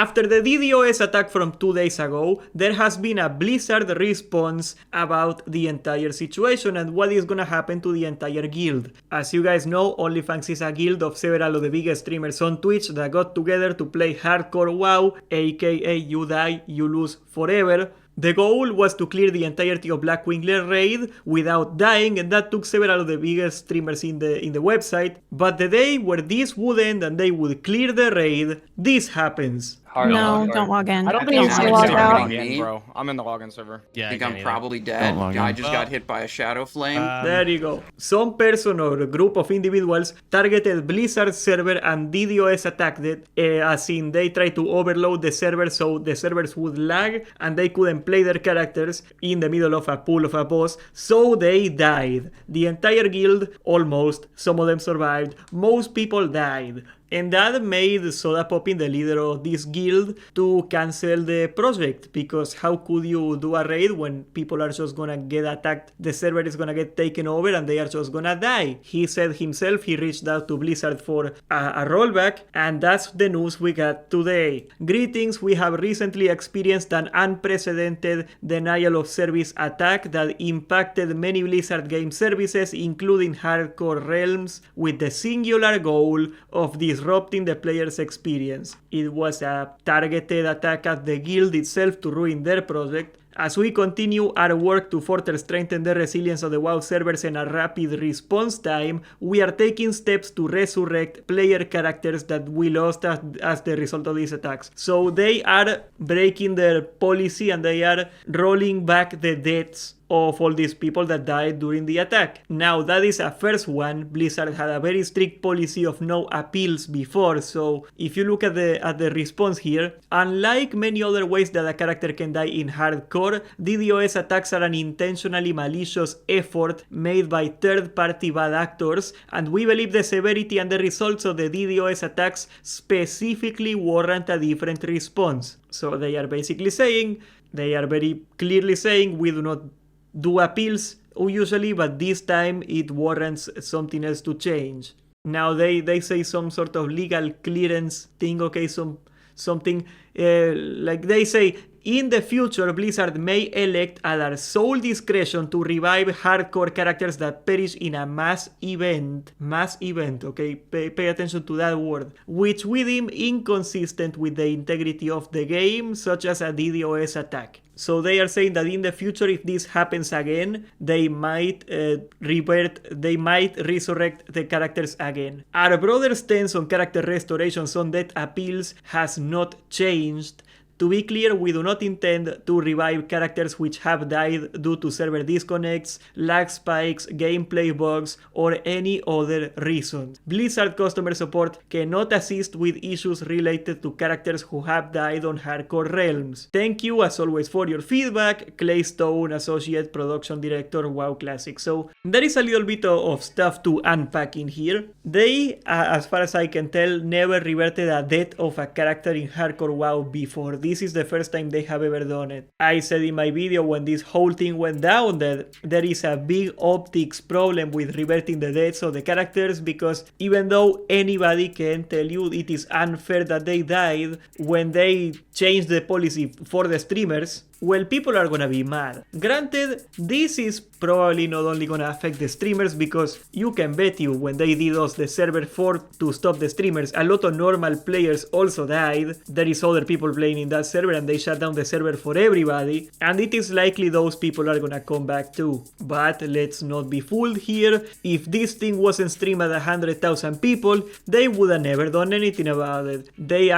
After the DDoS attack from 2 days ago, there has been a Blizzard response about the entire situation and what is gonna happen to the entire guild. As you guys know, OnlyFangs is a guild of several of the biggest streamers on Twitch that got together to play hardcore WoW, aka you die, you lose forever. The goal was to clear the entirety of Black Wingler raid without dying, and that took several of the biggest streamers in the website. But the day where this would end and they would clear the raid, this happens. No, don't log in. I don't think you you log should out. log in, bro. I'm in the login server. Yeah, I think I'm probably dead. I just got hit by a shadow flame. There you go. Some person or a group of individuals targeted Blizzard's server and DDoS attacked it, as in they tried to overload the server so the servers would lag and they couldn't play their characters in the middle of a pool of a boss, so they died. The entire guild, almost, some of them survived, most people died. And that made Sodapopping, the leader of this guild, to cancel the project, because how could you do a raid when people are just gonna get attacked, the server is gonna get taken over and they are just gonna die? He said himself he reached out to Blizzard for a rollback, and that's the news we got today. Greetings, we have recently experienced an unprecedented denial of service attack that impacted many Blizzard game services, including Hardcore Realms, with the singular goal of disrupting the player's experience. It was a targeted attack at the guild itself to ruin their project. As we continue our work to further strengthen the resilience of the WoW servers and a rapid response time, we are taking steps to resurrect player characters that we lost as the result of these attacks. So they are breaking their policy and they are rolling back the deaths of all these people that died during the attack. Now that is a first one. Blizzard had a very strict policy of no appeals before, so if you look at the response here, unlike many other ways that a character can die in hardcore, DDoS attacks are an intentionally malicious effort made by third-party bad actors, and we believe the severity and the results of the DDoS attacks specifically warrant a different response. So they are basically saying, they are very clearly saying, we do not do appeals usually, but this time it warrants something else to change. Now they say some sort of legal clearance thing, okay, something like they say, in the future, Blizzard may elect at their sole discretion to revive hardcore characters that perish in a mass event, okay, pay attention to that word, which we deem inconsistent with the integrity of the game, such as a DDoS attack. So they are saying that in the future, if this happens again, they might resurrect the characters again. Our broader stance on character restorations on death appeals has not changed. To be clear, we do not intend to revive characters which have died due to server disconnects, lag spikes, gameplay bugs, or any other reason. Blizzard customer support cannot assist with issues related to characters who have died on Hardcore Realms. Thank you as always for your feedback, Clay Stone, Associate Production Director, WoW Classic. So there is a little bit of stuff to unpack in here. They, as far as I can tell, never reverted a death of a character in Hardcore WoW before. This is the first time they have ever done it. I said in my video when this whole thing went down that there is a big optics problem with reverting the deaths of the characters, because even though anybody can tell you it is unfair that they died, when they change the policy for the streamers, well, people are gonna be mad. Granted, this is probably not only gonna affect the streamers, because you can bet you when they DDoS the server to stop the streamers, a lot of normal players also died. There is other people playing in that server and they shut down the server for everybody, and it is likely those people are gonna come back too. But let's not be fooled here. If this thing wasn't streamed at 100,000 people, they would have never done anything about it. They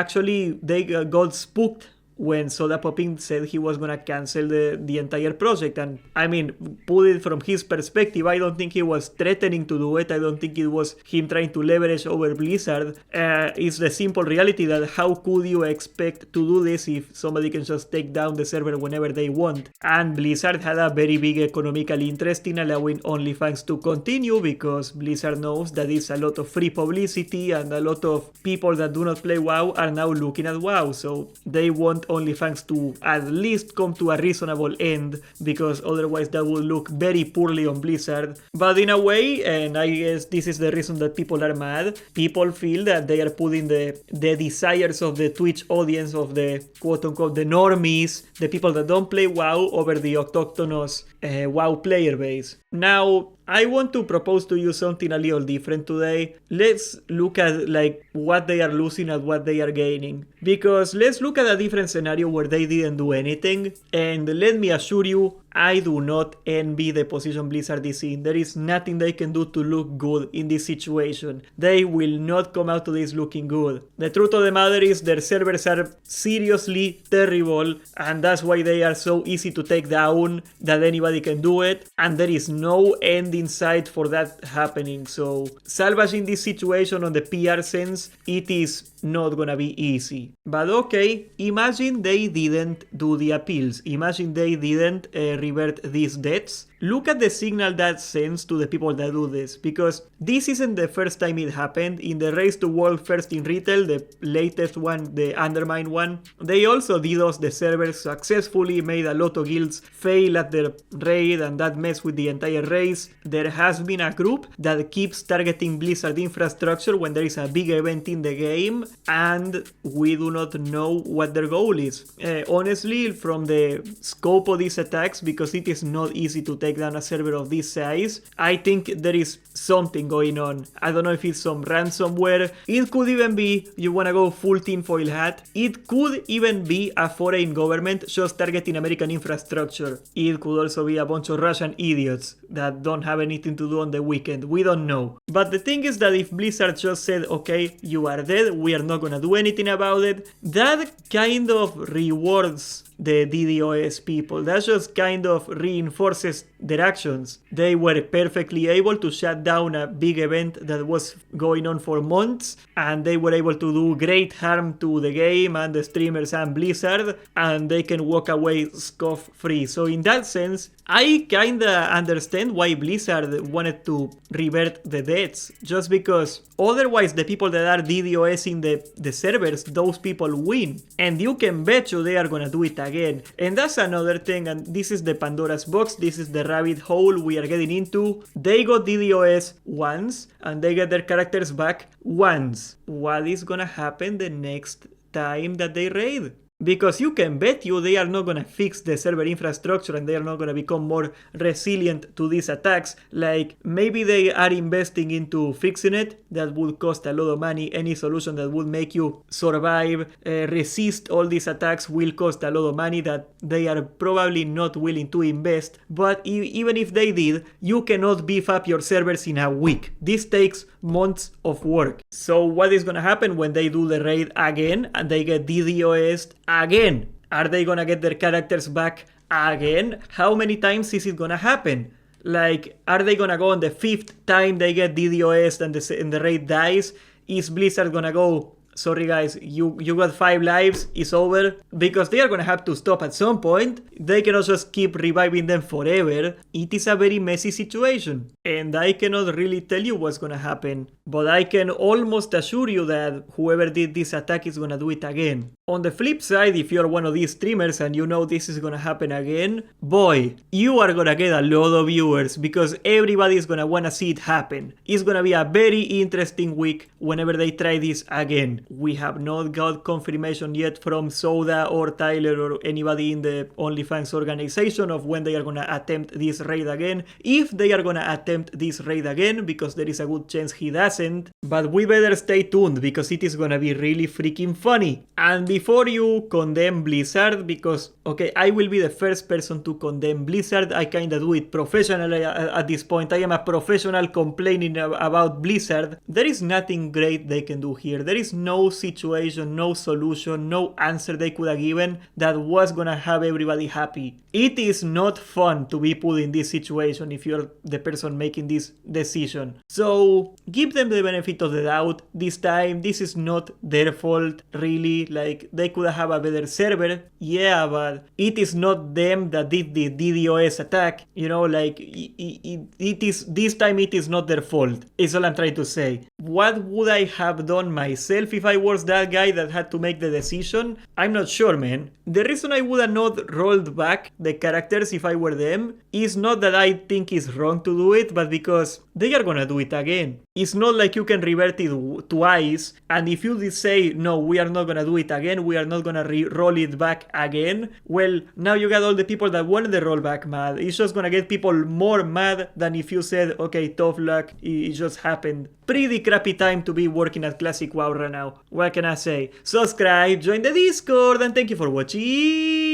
got spooked when Sodapopping said he was gonna cancel the entire project. And I mean, put it from his perspective, I don't think he was threatening to do it. I don't think it was him trying to leverage over Blizzard. It's the simple reality that how could you expect to do this if somebody can just take down the server whenever they want? And Blizzard had a very big economical interest in allowing OnlyFangs to continue, because Blizzard knows that it's a lot of free publicity and a lot of people that do not play WoW are now looking at WoW, so they want want OnlyFangs to at least come to a reasonable end, because otherwise that would look very poorly on Blizzard. But in a way, and I guess this is the reason that people are mad, people feel that they are putting the desires of the Twitch audience, of the quote-unquote the normies, the people that don't play WoW, over the autochthonous WoW player base. Now, I want to propose to you something a little different today. Let's look at like what they are losing and what they are gaining. Because let's look at a different scenario where they didn't do anything. And let me assure you, I do not envy the position Blizzard is in. There is nothing they can do to look good in this situation. They will not come out to this looking good. The truth of the matter is their servers are seriously terrible, and that's why they are so easy to take down that anybody can do it, and there is no end in sight for that happening. So salvaging this situation on the PR sense, it is not gonna be easy. But okay, imagine they didn't do the appeals. Imagine they didn't revert these debts. Look at the signal that sends to the people that do this, because this isn't the first time it happened. In the Race to World First in Retail, the latest one, the Undermine one, they also DDoS the servers successfully, made a lot of guilds fail at their raid, and that messed with the entire race. There has been a group that keeps targeting Blizzard infrastructure when there is a big event in the game, and we do not know what their goal is. Honestly, from the scope of these attacks, because it is not easy to take down a server of this size, I think there is something going on. I don't know if it's some ransomware. It could even be you wanna go full tinfoil hat. It could even be a foreign government just targeting American infrastructure. It could also be a bunch of Russian idiots that don't have anything to do on the weekend. We don't know. But the thing is that if Blizzard just said, okay, you are dead, we are not gonna do anything about it, that kind of rewards the DDoS people. That just kind of reinforces their actions. They were perfectly able to shut down a big event that was going on for months, and they were able to do great harm to the game and the streamers and Blizzard, and they can walk away scot-free. So in that sense, I kinda understand why Blizzard wanted to revert the debts, just because otherwise the people that are DDoSing the servers, those people win. And you can bet you they are gonna do it again. And that's another thing, and this is the Pandora's box, this is the rabbit hole we are getting into. They got DDoS once, and they get their characters back once. What is gonna happen the next time that they raid? Because you can bet you they are not gonna fix the server infrastructure, and they are not gonna become more resilient to these attacks. Like, maybe they are investing into fixing it. That would cost a lot of money. Any solution that would make you survive, resist all these attacks will cost a lot of money that they are probably not willing to invest. But even if they did, you cannot beef up your servers in a week. This takes months of work. So what is gonna happen when they do the raid again and they get DDoS'd again? Are they gonna get their characters back again? How many times is it gonna happen? Like, are they gonna go on the 5th time they get DDoS'd and the raid dies? Is Blizzard gonna go, sorry guys, you got 5 lives, it's over? Because they are gonna have to stop at some point. They cannot just keep reviving them forever. It is a very messy situation, and I cannot really tell you what's gonna happen. But I can almost assure you that whoever did this attack is gonna do it again. On the flip side, if you're one of these streamers and you know this is gonna happen again, boy, you are gonna get a lot of viewers, because everybody is gonna wanna see it happen. It's gonna be a very interesting week whenever they try this again. We have not got confirmation yet from Soda or Tyler or anybody in the OnlyFangs organization of when they are gonna attempt this raid again. If they are gonna attempt this raid again, because there is a good chance he doesn't. But we better stay tuned, because it is gonna be really freaking funny. And before you condemn Blizzard, because, okay, I will be the first person to condemn Blizzard. I kinda do it professionally at this point. I am a professional complaining about Blizzard. There is nothing great they can do here. There is no situation, no solution, no answer they could have given that was gonna have everybody happy. It is not fun to be put in this situation if you're the person making this decision. So give them the benefit of the doubt. This time, this is not their fault, really. Like, they could have a better server, yeah, but it is not them that did the DDoS attack. You know, like, it is, this time it is not their fault, is all I'm trying to say. What would I have done myself if if I was that guy that had to make the decision? I'm not sure, man. The reason I would have not rolled back the characters if I were them is not that I think it's wrong to do it, but because they are gonna do it again. It's not like you can revert it twice, and if you say, no, we are not gonna do it again, we are not gonna roll it back again, well, now you got all the people that wanted the rollback mad. It's just gonna get people more mad than if you said, okay, tough luck, it just happened. Pretty crappy time to be working at Classic WoW right now. What can I say? Subscribe, join the Discord, and thank you for watching.